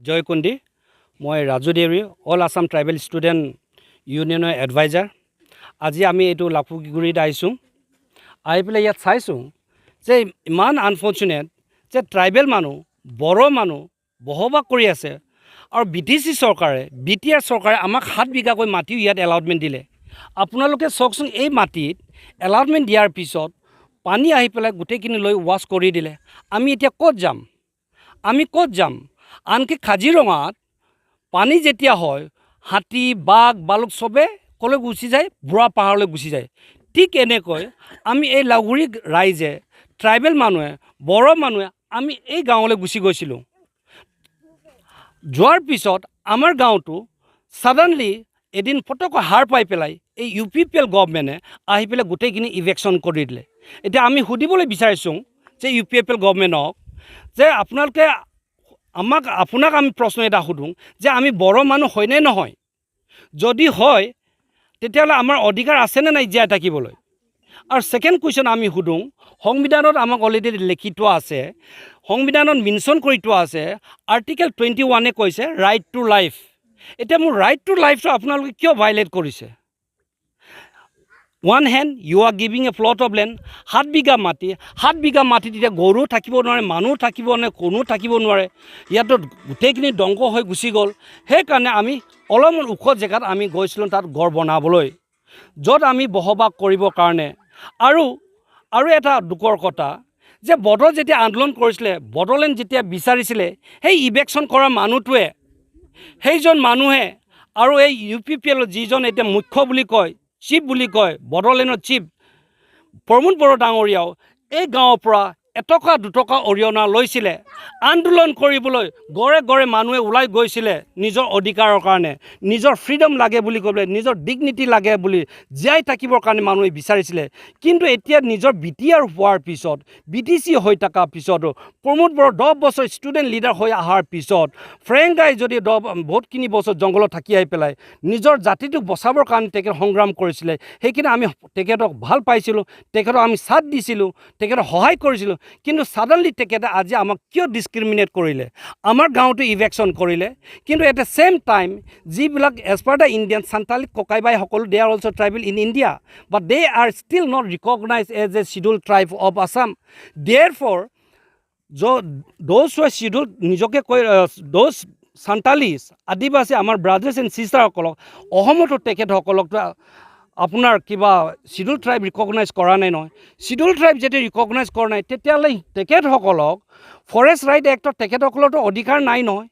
জয়কুণ্ডী মই Raju Deori all Assam tribal student ইউনিয়নৰ adviser আজি আমি এইটো লাপুগুৰিত আহিছোঁ আহি পেলাই ইয়াত চাইছোঁ যে ইমান আনফৰ্চুনেট যে ট্ৰাইবেল মানুহ বড়ো মানুহ বসবাস কৰি আছে আৰু BTC চৰকাৰে BTR চৰকাৰে আমাক 7 বিঘাকৈ মাটিও ইয়াত এলাউটমেণ্ট দিলে আপোনালোকে চাওকচোন এই মাটিত এলাউটমেণ্ট দিয়াৰ পিছত পানী আহি পেলাই গোটেইখিনি লৈ ৱাছ কৰি দিলে আমি এতিয়া ক'ত যাম আনকি কাজিৰঙাত পানী যেতিয়া হয় হাতী বাঘ বালুক চবে কলৈ গুচি যায় বুঢ়া পাহাৰলৈ গুচি যায় ঠিক এনেকৈ আমি এই লাগুৰি ৰাইজে ট্ৰাইবেল মানুহে বড়ো মানুহে আমি এই গাঁৱলৈ গুচি গৈছিলোঁ যোৱাৰ পিছত আমাৰ গাঁৱটো ছাডেনলি এদিন ফটকৈ হাৰ পাই পেলাই এই UPPL গভৰ্ণমেণ্টে আহি পেলাই গোটেইখিনি ইভেকশ্যন কৰি দিলে এতিয়া আমি সুধিবলৈ বিচাৰিছোঁ যে UPPL গভৰ্ণমেণ্টক যে আপোনাক আমি প্ৰশ্ন এটা সুধোঁ যে আমি বড়ো মানুহ হয়নে নহয় যদি হয় তেতিয়াহ'লে আমাৰ অধিকাৰ আছেনে নাই জীয়াই থাকিবলৈ আৰু ছেকেণ্ড কুৱেশ্যন আমি সুধোঁ সংবিধানত আমাক অলৰেডি লিখি থোৱা আছে সংবিধানত মেনশ্যন কৰি থোৱা আছে আৰ্টিকেল 21 কৈছে ৰাইট টু লাইফ এতিয়া মোৰ ৰাইট টু লাইফটো আপোনালোকে কিয় ভাইলেট কৰিছে one hand you are giving a plot of land 7 বিঘা মাটিত এতিয়া গৰু থাকিব নোৱাৰে মানুহ থাকিব নোৱাৰে কোনো থাকিব নোৱাৰে ইয়াতো গোটেইখিনি ধ্বংস হৈ গুচি গ'ল সেইকাৰণে আমি অলপমান ওখ জেগাত আমি গৈছিলোঁ তাত ঘৰ বনাবলৈ য'ত আমি বসবাস কৰিবৰ কাৰণে আৰু এটা দুখৰ কথা যে বড়ো যেতিয়া আন্দোলন কৰিছিলে বড়োলেণ্ড যেতিয়া বিচাৰিছিলে সেই ইভেকশ্যন কৰা মানুহটোৱে সেইজন মানুহে আৰু এই UPPL যিজন এতিয়া মুখ্য বুলি কয় চিফ বুলি কয় বড়োলেণ্ডৰ চিফ প্ৰমোদ বড়ো ডাঙৰীয়াও এই গাঁৱৰ পৰা এটকা দুটকা অৰিহণা লৈছিলে আন্দোলন কৰিবলৈ গড়ে গড়ে মানুহে ওলাই গৈছিলে নিজৰ অধিকাৰৰ কাৰণে নিজৰ ফ্ৰীডম লাগে বুলি ক'বলৈ নিজৰ ডিগনিটি লাগে বুলি জীয়াই থাকিবৰ কাৰণে মানুহে বিচাৰিছিলে কিন্তু এতিয়া নিজৰ BTR হোৱাৰ পিছত BTC হৈ থকাৰ পিছতো প্ৰমোদ বড়ো 10 বছৰ ষ্টুডেণ্ট লিডাৰ হৈ অহাৰ পিছত ফ্ৰেংকাই যদি বহুতখিনি বছৰ জংঘলত থাকি আহি পেলাই নিজৰ জাতিটোক বচাবৰ কাৰণে তেখেত সংগ্ৰাম কৰিছিলে সেইখিনি আমি তেখেতক ভাল পাইছিলোঁ তেখেতক আমি সাথ দিছিলোঁ তেখেতক সহায় কৰিছিলোঁ কিন্তু ছাডেনলি তেখেতে আজি আমাক কিয় ডিছক্ৰিমিনেট কৰিলে আমাৰ গাঁৱটো ইভেকশ্যন কৰিলে কিন্তু এট দ্য ছেম টাইম যিবিলাক as per the Indian Santali ককাইবাই সকলো they are also' tribal in India but they are still not recognize as a schedule tribe of Assam therefore those who are schedule নিজকে কৈ those সান্তালিজ আদিবাসী আমাৰ brothers and ছিষ্টাৰসকলক অসমতো তেখেতসকলকতো আপোনাৰ কিবা শিডিউল ট্ৰাইব ৰিকগনাইজ কৰা নাই নহয় শিডিউল ট্ৰাইব যেতিয়া ৰিকগনাইজ কৰা নাই তেতিয়াহ'লে তেখেতসকলক ফৰেষ্ট ৰাইট এক্টত তেখেতসকলৰতো অধিকাৰ নাই নহয়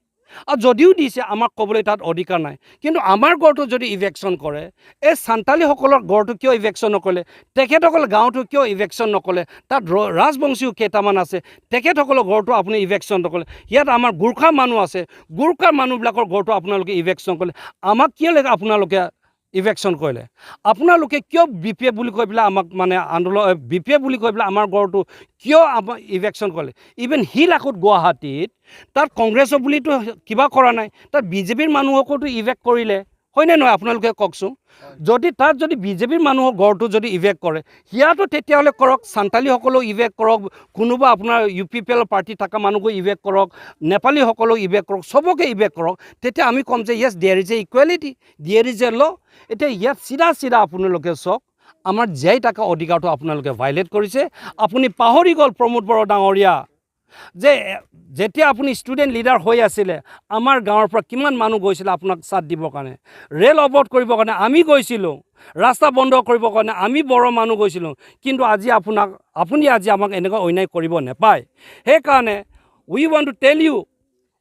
আৰু যদিও দিছে আমাক ক'বলৈ তাত অধিকাৰ নাই কিন্তু আমাৰ গড়টো যদি ইভেকশ্যন কৰে এই সান্তালীসকলৰ গড়টো কিয় ইভেকশ্যন নকৰিলে তেখেতসকলে গাঁৱটো কিয় ইভেকশ্যন নকৰিলে তাত ৰাজবংশীও কেইটামান আছে তেখেতসকলৰ গড়টো আপুনি ইভেকশ্যন নকৰিলে ইয়াত আমাৰ গোৰ্খা মানুহ আছে গোৰ্খা মানুহবিলাকৰ গড়টো আপোনালোকে ইভেকশ্যন কৰিলে আমাক কিয় লাগে আপোনালোকে ইভেকশ্যন কৰিলে আপোনালোকে কিয় BPF বুলি কৈ পেলাই আমাক মানে আন্দোলন BPF বুলি কৈ পেলাই আমাৰ গড়টো কিয় ইভেকশ্যন কৰিলে ইভেন হিলাকুত গুৱাহাটীত তাত কংগ্ৰেছৰ বুলিতো কিবা কৰা নাই তাত BJPৰ মানুহকতো ইভেক্ট কৰিলে হয়নে নহয় আপোনালোকে কওকচোন যদি BJPৰ মানুহৰ গড়টো যদি ইভেক্ট কৰে সিয়াতো তেতিয়াহ'লে কৰক সান্তালীসকলেও ইভেক্ট কৰক কোনোবা আপোনাৰ UPPL পাৰ্টি থকা মানুহকো ইভেক্ট কৰক নেপালীসকলেও ইভেক্ট কৰক চবকে ইভেক্ট কৰক তেতিয়া আমি ক'ম যে yes there is a equality there is a law এতিয়া ইয়াত চিধা আপোনালোকে চাওক আমাৰ জীয়াই থকা অধিকাৰটো আপোনালোকে ভাইলেট কৰিছে আপুনি পাহৰি গ'ল প্ৰমোদ বড়ো ডাঙৰীয়া যে যেতিয়া আপুনি ষ্টুডেণ্ট লিডাৰ হৈ আছিলে আমাৰ গাঁৱৰ পৰা কিমান মানুহ গৈছিলে আপোনাক সাথ দিবৰ কাৰণে ৰেল অৱৰোধ কৰিবৰ কাৰণে আমি গৈছিলোঁ ৰাস্তা বন্ধ কৰিবৰ কাৰণে আমি বড়ো মানুহ গৈছিলোঁ কিন্তু আজি আপুনি আজি আমাক এনেকুৱা অন্যায় কৰিব নাপায় সেইকাৰণে we want to tell you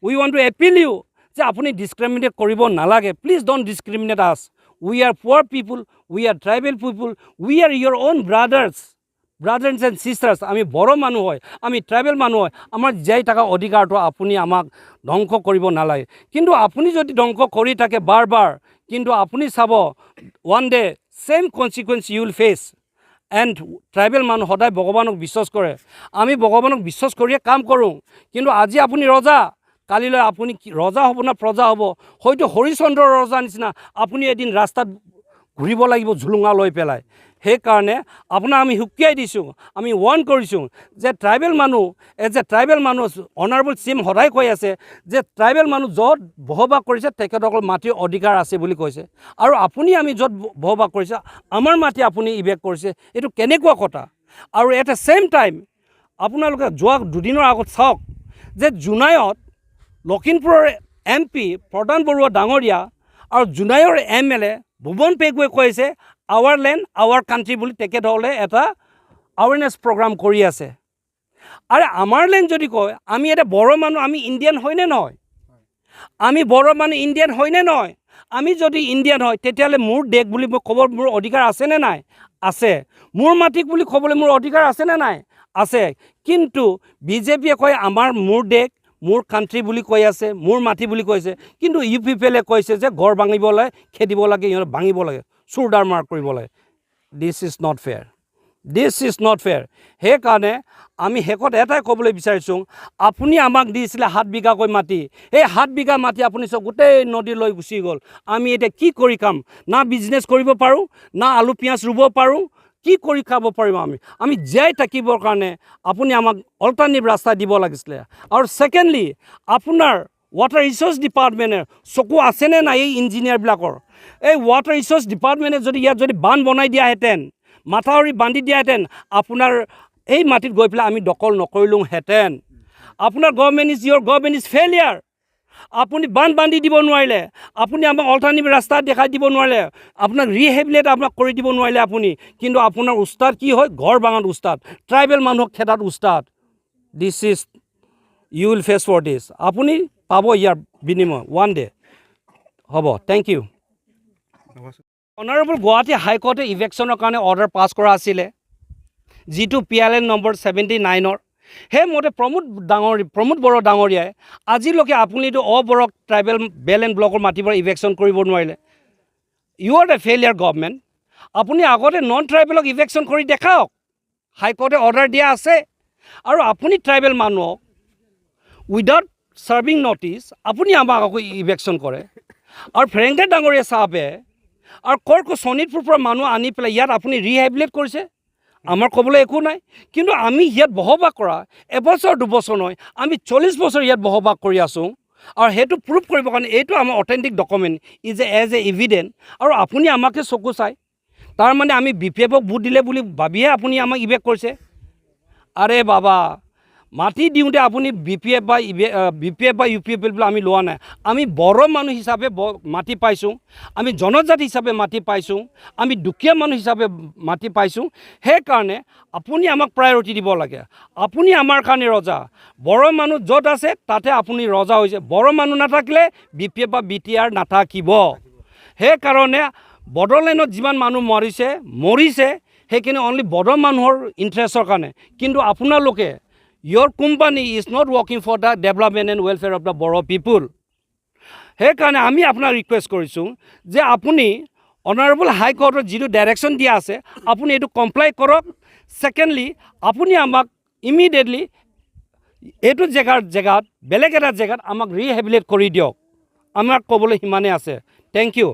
we want to appeal you যে আপুনি ডিছক্ৰিমিনেট কৰিব নালাগে প্লিজ ডণ্ট ডিছক্ৰিমিনেট আছ উই আৰ পুৱাৰ পিপুল we are tribal people we are your on brothers and sisters আমি বড়ো মানুহ হয় আমি ট্ৰাইবেল মানুহ হয় আমাৰ জীয়াই থকা অধিকাৰটো আপুনি আমাক ধ্বংস কৰিব নালাগে কিন্তু আপুনি যদি ধ্বংস কৰি থাকে বাৰ কিন্তু আপুনি চাব one day same consequence you will face and tribal মানুহ সদায় ভগৱানক বিশ্বাস কৰে আমি ভগৱানক বিশ্বাস কৰিয়ে কাম কৰোঁ কিন্তু আজি আপুনি ৰজা কালিলৈ আপুনি ৰজা হ'ব না প্ৰজা হ'ব হয়তো হৰিচন্দ্ৰৰ ৰজা নিচিনা আপুনি এদিন ৰাস্তাত ঘূৰিব লাগিব ঝুলুঙা লৈ পেলাই সেইকাৰণে আপোনাক আমি সুকিয়াই দিছোঁ, আমি ৱাৰ্ণ কৰিছোঁ যে ট্ৰাইবেল মানুহ এজ এ ট্ৰাইবেল মানুহ অনাৰেবল চিএম সদায় কৈ আছে যে ট্ৰাইবেল মানুহ য'ত বসবাস কৰিছে তেখেতসকল মাটিৰ অধিকাৰ আছে বুলি কৈছে, আৰু আপুনি আমি য'ত বসবাস কৰিছে আমাৰ মাটি আপুনি ইভেক্ট কৰিছে, এইটো কেনেকুৱা কথা? আৰু এট দ্য ছেইম টাইম আপোনালোকে যোৱা দুদিনৰ আগত চাওক যে জোনাইত লখিমপুৰৰ MP প্ৰদান বৰুৱা ডাঙৰীয়া আৰু জোনাইৰ MLA ভুৱন পেগুৱে কৈছে আৱাৰ লেণ্ড আৱাৰ কাণ্ট্ৰি বুলি তেখেতসকলে এটা আৱেৰনেছ প্ৰগ্ৰাম কৰি আছে। আৰু আমাৰ লেণ্ড যদি কয় আমি এটা বড়ো মানুহ, আমি ইণ্ডিয়ান হয়নে নহয়? আমি বড়ো মানুহ ইণ্ডিয়ান হয়নে নহয়? আমি যদি ইণ্ডিয়ান হয় তেতিয়াহ'লে মোৰ দেশ বুলি ক'ব মোৰ অধিকাৰ আছেনে নাই? আছে। মোৰ মাটিক বুলি ক'বলৈ মোৰ অধিকাৰ আছেনে নাই? আছে। কিন্তু বিজেপিয়ে কয় মোৰ দেশ মোৰ কাণ্ট্ৰি বুলি কৈ আছে, মোৰ মাটি বুলি কৈছে, কিন্তু ইউ পিপলে কৈছে যে ঘৰ ভাঙিবলৈ খেদিব লাগে, ইহঁতে ভাঙিব লাগে, চুৰদাৰ মাৰ কৰিব লাগে। This is not fair, this is not fair. সেইকাৰণে আমি শেষত এটাই ক'বলৈ বিচাৰিছোঁ, আপুনি আমাক দিছিলে 7 বিঘাকৈ মাটি, এই 7 বিঘা মাটি আপুনি চব গোটেই নদীলৈ গুচি গ'ল। আমি এতিয়া কি কৰি খাম? না বিজনেছ কৰিব পাৰোঁ, না আলু পিঁয়াজ ৰুব পাৰোঁ, কি কৰি খাব পাৰিম? আমি জীয়াই থাকিবৰ কাৰণে আপুনি আমাক অল্টাৰনেটিভ ৰাস্তা দিব লাগিছিলে। আৰু ছেকেণ্ডলি আপোনাৰ ৱাটাৰ ৰিচোৰ্চ ডিপাৰ্টমেণ্টে চকু আছেনে নাই এই ইঞ্জিনিয়াৰবিলাকৰ? এই ৱাটাৰ ৰিচোৰ্চ ডিপাৰ্টমেণ্টে যদি ইয়াত যদি বান্ধ বনাই দিয়াহেঁতেন, মাথাউৰি বান্ধি দিয়াহেঁতেন, আপোনাৰ এই মাটিত গৈ পেলাই আমি দখল নকৰিলোহেঁতেন। আপোনাৰ গভৰ্ণমেণ্ট ইজ ফেইলিয়াৰ। আপুনি বান্ধ বান্ধি দিব নোৱাৰিলে, আপুনি আমাক অল্টাৰনেটিভ ৰাস্তা দেখাই দিব নোৱাৰিলে, আপোনাক ৰিহেবিলিটেট আপোনাক কৰি দিব নোৱাৰিলে আপুনি। কিন্তু আপোনাৰ উস্তাদ কি হয়? ঘৰ ভাঙাত উস্তাদ, ট্ৰাইবেল মানুহক খেদাত উস্তাদ। This is you will face for this. আপুনি পাব ইয়াৰ বিনিময় ওৱান ডে। হ'ব, থেংক ইউ। অনাৰেবল গুৱাহাটী হাইকোৰ্টে ইভেকশ্যনৰ কাৰণে অৰ্ডাৰ পাছ কৰা আছিলে, যিটো PLN নম্বৰ 79ৰ। সেইমতে প্ৰমোদ বড়ো ডাঙৰীয়াই আজিলৈকে আপুনিতো অবড়োক ট্ৰাইবেল বেল এণ্ড ব্লকৰ মাটিৰ পৰা ইভেকশ্যন কৰিব নোৱাৰিলে। You are the failure government. আপুনি আগতে নন ট্ৰাইবেলক ইভেকশ্যন কৰি দেখাওক, হাইকোৰ্টে অৰ্ডাৰ দিয়া আছে। আৰু আপুনি ট্ৰাইবেল মানুহক উইদাউট ছাৰ্ভিং নটিছ আপুনি আমাক আকৌ ইভেকশ্যন কৰে। আৰু ফ্ৰেংকে ডাঙৰীয়া চাহাবে আৰু শোণিতপুৰৰ পৰা মানুহ আনি পেলাই ইয়াত আপুনি ৰিহেবিলিটেট কৰিছে, আমাৰ ক'বলৈ একো নাই। কিন্তু আমি ইয়াত বসবাস কৰা এবছৰ দুবছৰ নহয়, আমি 40 বছৰ ইয়াত বসবাস কৰি আছোঁ। আৰু সেইটো প্ৰুভ কৰিবৰ কাৰণে এইটো আমাৰ authentic document as a evident. আৰু আপুনি আমাকে চকু চাই, তাৰমানে আমি BPFক ভোট দিলে বুলি ভাবিহে আপুনি আমাক ইভেক্ট কৰিছে। আৰে বাবা, মাটি দিওঁতে আপুনি BPF বা UPF বুলি আমি লোৱা নাই। আমি বড়ো মানুহ হিচাপে মাটি পাইছোঁ, আমি জনজাতি হিচাপে মাটি পাইছোঁ, আমি দুখীয়া মানুহ হিচাপে মাটি পাইছোঁ। সেইকাৰণে আপুনি আমাক প্ৰায়ৰিটি দিব লাগে। আপুনি আমাৰ কাৰণে ৰজা। বড়ো মানুহ য'ত আছে তাতে আপুনি ৰজা হৈছে। বড়ো মানুহ নাথাকিলে BPF বা BTR নাথাকিব। সেইকাৰণে বড়োলেণ্ডত যিমান মানুহ মৰিছে সেইখিনি অনলি বড়ো মানুহৰ ইণ্টাৰেষ্টৰ কাৰণে। কিন্তু আপোনালোকে your company is not working for the development and welfare of the Boro people. সেইকাৰণে আমি আপোনাক ৰিকুৱেষ্ট কৰিছোঁ যে আপুনি অনাৰেবল হাইকোৰ্টৰ যিটো ডাইৰেকশ্যন দিয়া আছে আপুনি এইটো কমপ্লাই কৰক। ছেকেণ্ডলি আপুনি আমাক ইমিডিয়েটলি এইটো জেগাত বেলেগ এটা জেগাত আমাক ৰিহেবিলিটেট কৰি দিয়ক। আমাক ক'বলৈ সিমানেই আছে। Thank U.